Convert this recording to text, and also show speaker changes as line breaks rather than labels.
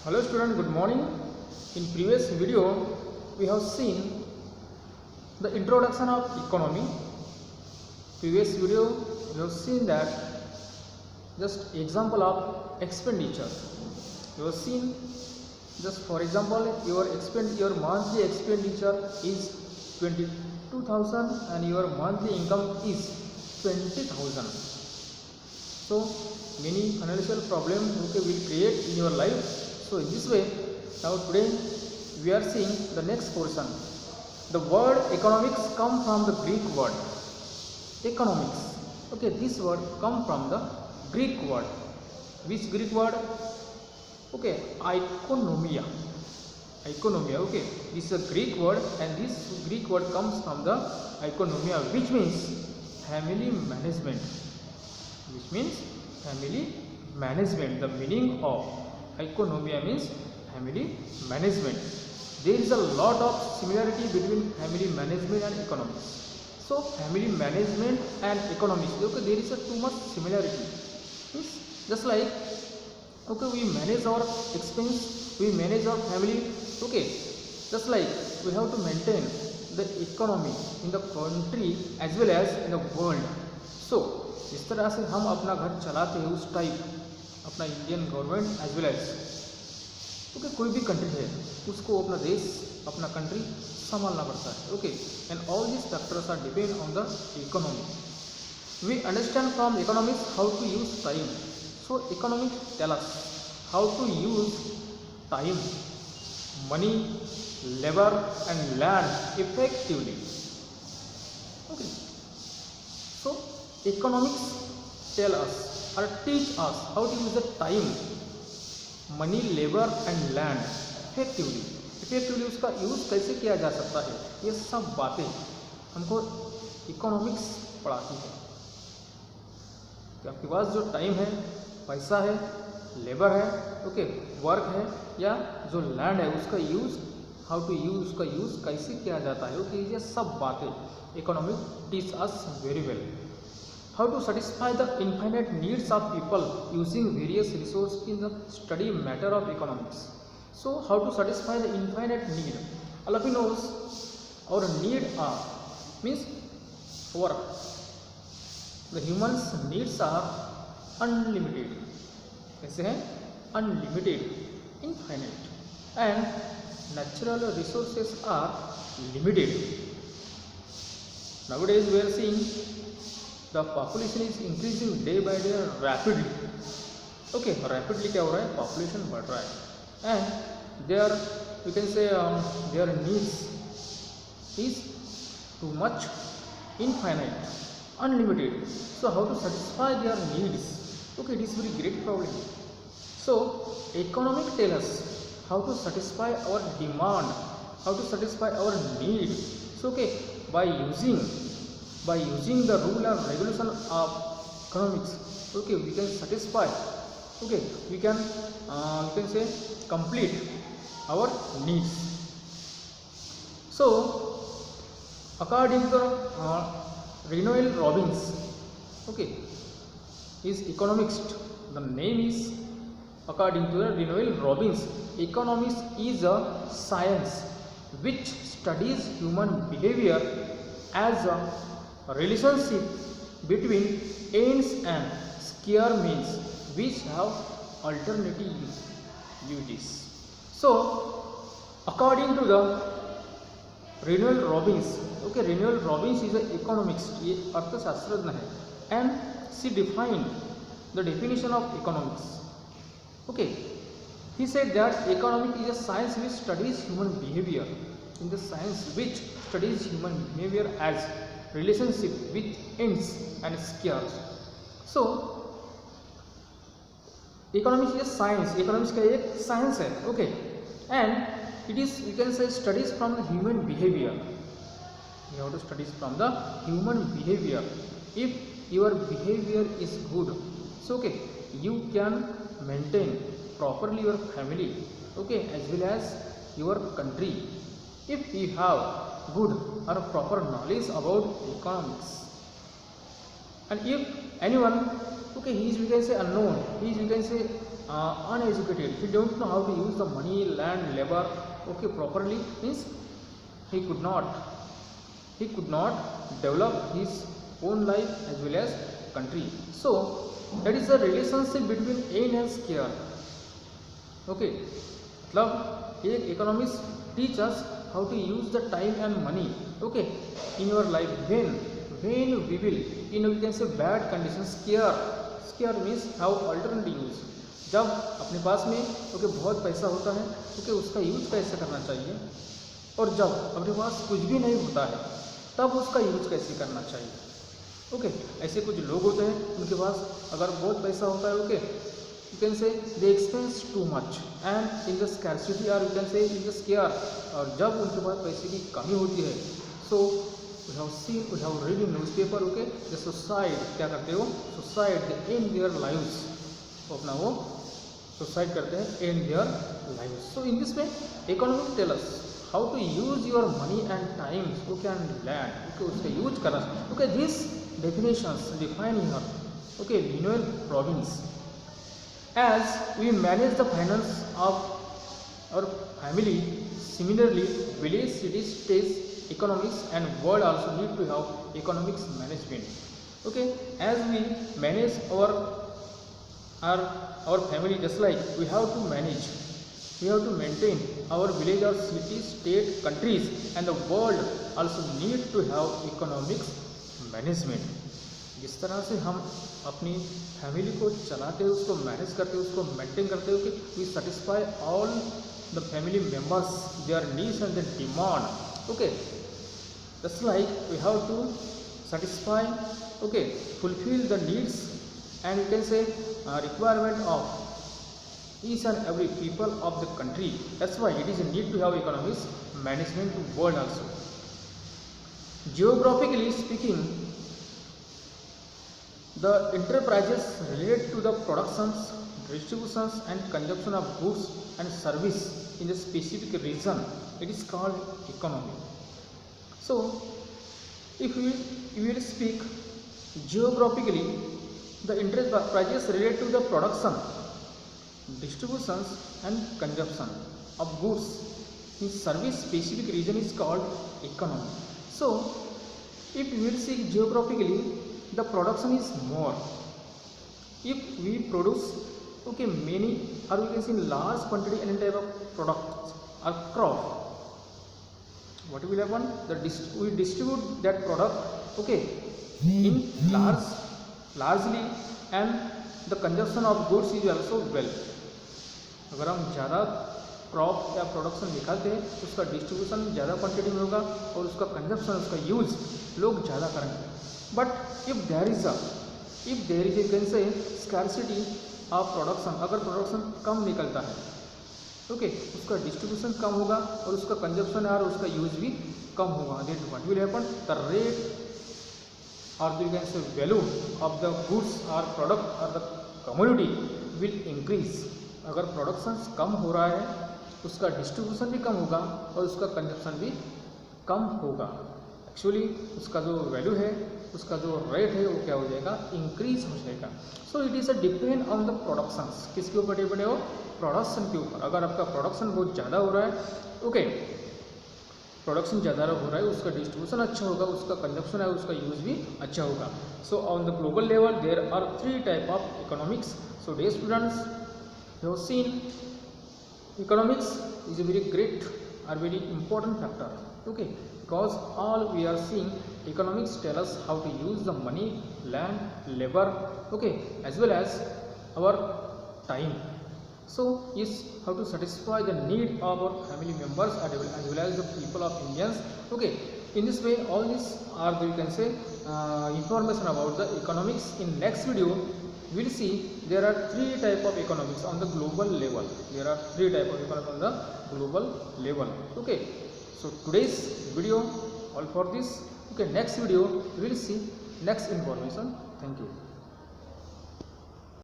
Hello student, good morning. In previous video we have seen the introduction of economy. Previous video we have seen that just example of expenditure. You have seen just for example your monthly expenditure is 22,000 and your monthly income is 20,000. So many financial problems will create in your life. So in this way, now today we are seeing the next portion. The word economics come from the Greek word economics. Okay, this word come from the Greek word. Which Greek word? Okay, oikonomia. Oikonomia. Okay, this is a Greek word, and this Greek word comes from the oikonomia, which means family management. Which means family management. The meaning of oikonomia means family management. There is a lot of similarity between family management and economics. So family management and economics, okay, there is a too much similarity. Means just like, okay, we manage our expense, we manage our family, okay, just like we have to maintain the economy in the country as well as in the world. So जिस तरह से हम अपना घर चलाते हैं उस type अपना Indian government as well as okay कोई भी कंट्री है उसको अपना देश अपना कंट्री संभालना पड़ता है. Okay, and all this factors are depend on the economy. We understand from economics how to use time. So economics tell us how to use time, money, labour and land effectively. Okay, so economics tell us or teach us how to use the time, money, labor and land effectively. effectively उसका use कैसे किया जा सकता है, ये सब बातें हमको इकोनॉमिक्स पढ़ाती है. कि आपके पास जो टाइम है, पैसा है, लेबर है, ओके, वर्क है या जो लैंड है उसका यूज हाउ टू यूज, उसका यूज कैसे किया जाता है. ओके, ये सब बातें economics teach us very well. How to satisfy the infinite needs of people using various resources in the study matter of economics. So how to satisfy the infinite need? All of you knows our need are means work. The humans needs are unlimited. कैसे हैं? Unlimited, infinite, and natural resources are limited. Nowadays we are seeing the population is increasing day by day rapidly. Okay, rapidly क्या हो रहा है? Population बढ़ रहा है, and their we can say their needs is too much, infinite, unlimited. So how to satisfy their needs? Okay, it is very great problem. So economic tell us how to satisfy our demand, how to satisfy our need. So okay, by using the rule and regulation of economics, okay, we can satisfy, okay, we can say complete our needs. So according to Renoel Robbins, okay, is economist. The name is according to Renoel Robbins, economics is a science which studies human behavior as a relationship between ends and square means which have alternative uses. So according to the Renoel Robbins, okay, Renoel Robbins is an economist, ये अर्थशास्त्रज्ञ है, and she defined the definition of economics. Okay, he said that economics is a science which studies human behavior, in the science which studies human behavior as relationship with ends and squares. So economics is a science. economics का एक science है, okay, and it is, you can say, studies from the human behavior. You have to studies from the human behavior. If your behavior is good, so okay, you can maintain properly your family, okay, as well as your country. If you have good or proper knowledge about economics, and if anyone, okay, he is, we can say, unknown, he is, we can say, uneducated, he don't know how to use the money, land, labor, okay, properly, means he could not develop his own life as well as country. So that is the relationship between aim and scare. Okay, मतलब एक economics teach us how to use the time and money, okay, in your life. When we will, we can say bad conditions, scare means have alternate use. जब अपने पास में okay बहुत पैसा होता है, okay, उसका यूज कैसे करना चाहिए, और जब अपने पास कुछ भी नहीं होता है तब उसका यूज कैसे करना चाहिए. ओके, ऐसे कुछ लोग होते हैं उनके पास अगर बहुत पैसा होता है, okay, you can say they expense too much and in the scarcity, और you can say in the square, और जब उनके पास पैसे की कमी होती है, so we have read in newspaper, okay, the suicide, क्या करते हो, suicide, they end their lives, अपना वो सुसाइड करते हैं, and their lives. So in this way economic tell us how to use your money and time, okay, and land, okay, उसका use करना. okay, these definitions define here, okay, Lineal province. As we manage the finance of our family, similarly village, city, states, economics and world also need to have economics management. okay, as we manage our family, just like we have to maintain our village or city, state, countries and the world also need to have economics management. जिस तरह से हम अपनी family को चलाते हैं, उसको manage करते हैं, उसको मेंटेन करते हैं, कि we satisfy all the family members their needs and their demand. Okay, just like we have to satisfy, okay, fulfil the needs and you can say requirement of each and every people of the country. That's why it is a need to have economics management to world also. Geographically speaking, the enterprises relate to the productions, distributions and consumption of goods and service in a specific region. It is called economy. So if we will speak geographically, the enterprises relate to the production, distributions and consumption of goods in service specific region is called economy. So if we will see geographically, the production is more. If we produce, okay, many, or we can see large quantity any type of products or crop, what will happen, we distribute that product, okay, in largely, and the consumption of goods is also well. अगर हम ज़्यादा crop या production निकालते हैं तो उसका distribution ज़्यादा quantity में होगा और उसका कंजप्शन, उसका यूज़ लोग ज़्यादा करेंगे. But if there is you can say scarcity of production, अगर प्रोडक्शन कम निकलता है, ओके, उसका डिस्ट्रीब्यूशन कम होगा और उसका कंजप्शन और उसका यूज़ भी कम होगा. Then what will happen, the rate or you can say value of the goods or product or the commodity will increase. अगर प्रोडक्शन कम हो रहा है, उसका डिस्ट्रीब्यूशन भी कम होगा और उसका कंजप्शन भी कम होगा. एक्चुअली उसका जो वैल्यू है, उसका जो रेट है, वो क्या हो जाएगा, इंक्रीज हो जाएगा. So it is a depend on the productions. किसके ऊपर डिपेंड है वो, प्रोडक्शन के ऊपर. अगर आपका प्रोडक्शन बहुत ज़्यादा हो रहा है, ओके, प्रोडक्शन ज़्यादा हो रहा है, उसका डिस्ट्रीब्यूशन अच्छा होगा, उसका कंजप्शन है, उसका यूज़ भी अच्छा होगा. So on the global level there are 3 type of economics. So dear students, you have seen economics is a very great or very important factor, okay, because all we are seeing economics tell us how to use the money, land, labor, okay, as well as our time. So is how to satisfy the need of our family members as well as the people of Indians. Okay, in this way all these are the, you can say, information about the economics. In next video we will see there are 3 type of economics on the global level. There are 3 type of economics on the global level. Okay, so today's video all for this. Okay, next video we will see next information. Thank you.